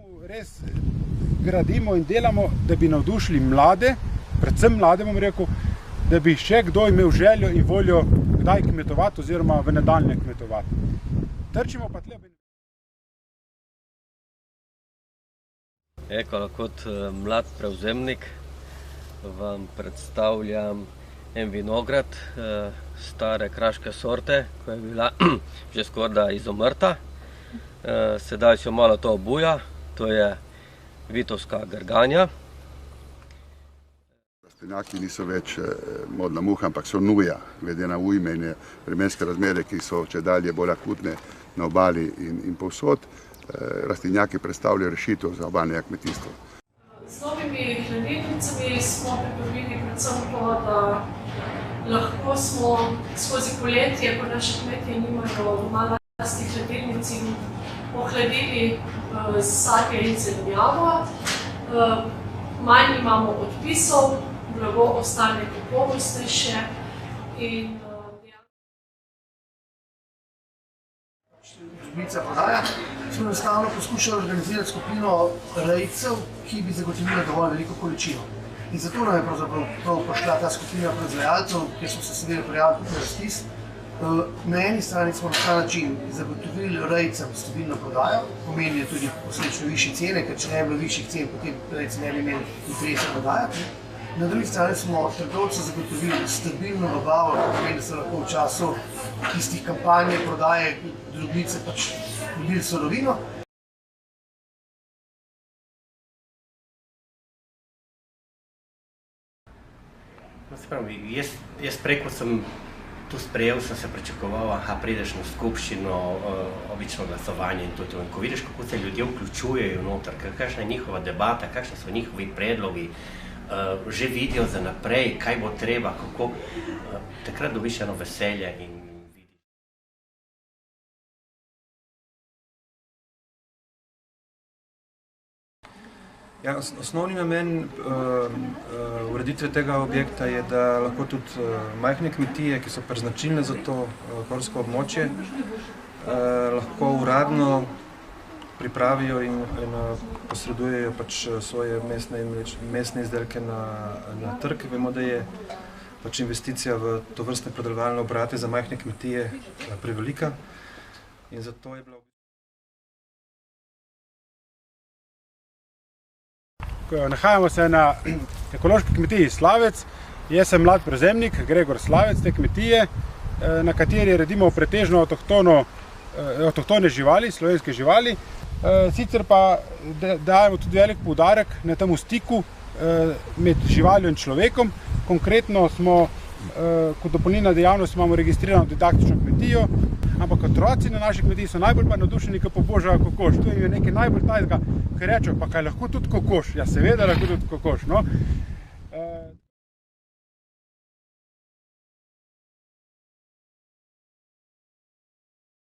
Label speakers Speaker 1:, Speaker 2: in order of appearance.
Speaker 1: Res gradimo in delamo, da bi navdušili mlade, predvsem mlade, bom rekel, da bi še kdo imel željo in voljo kdaj kmetovati oziroma v nadaljnje kmetovati. Trčimo pa tle.
Speaker 2: Kot mlad prevzemnik vam predstavljam en vinograd stare kraške sorte, ko je bila že skoraj izumrta. Sedaj se malo to obuja, to je vitovska grganja.
Speaker 3: Rastlinjaki niso več modna muha, ampak so nuja, glede na ujme in vremenske razmere, ki so čedalje bolj akutne na obali in povsod. Rastlinjaki predstavljajo rešitev za obalnega kmetijstva.
Speaker 4: Z novimi hladilnicami smo pripravili predvsem to, da lahko smo skozi poletje, ko naši kmetje nimajo doma lastnih hladilnic, in ohladili sadje in zelenjavo. Manj imamo odpisov, blago ostane kakovostnejše in
Speaker 5: Drobnica prodaja, smo enostavno poskušali organizirati skupino rejcev, ki bi zagotovila dovolj veliko količino. In zato nam je pravzaprav prišla ta skupina proizvajalcev, kjer smo se seveda prijavili na razpis. Na eni strani smo na ta način zagotovili rejcem stabilno prodajo, pomenijo tudi posledično višje cene, ker če ne bi bilo višjih cen, potem rejci ne bi imeli interesa prodajati. Na drugi strani smo trgovcem zagotovili stabilno dobavo, pomeni, da so lahko v času tistih kampanje prodaje drobnice pač dobili surovino.
Speaker 6: Jaz prej, ko sem tu sprejel, sem se pričakoval, prideš na skupščino, obično glasovanje in tudi. Ko vidiš, kako se ljudje vključujejo noter, kakšna je njihova debata, kakšni so njihovi predlogi, že vidijo za naprej, kaj bo treba, kako, takrat dobiš eno veselje in vidiš.
Speaker 7: Ja, osnovni namen ureditve tega objekta je, da lahko tudi majhne kmetije, ki so značilne za to gorsko območje, lahko uradno pripravijo in posredujejo pač svoje mesne izdelke na trg. Vemo, da je pač investicija v tovrstne predelovalne obrate za majhne kmetije prevelika in zato je bila.
Speaker 1: Nahajamo se na ekološki kmetiji Slavec. Jaz sem mlad prevzemnik, Gregor Slavec te kmetije, na kateri redimo pretežno avtohtone živali, slovenske živali. Sicer pa dajemo tudi velik poudarek na tem stiku med živaljo in človekom. Konkretno smo, kot dopolnilna dejavnost, imamo registrirano didaktično kmetijo, ampak otroci na naši kmetiji so najbolj pa navdušeni, ko pobožajo kokoš. To je nekaj najbolj tajnega, ker rečejo, pa kaj lahko tudi kokoš? Ja, seveda lahko tudi kokoš, no.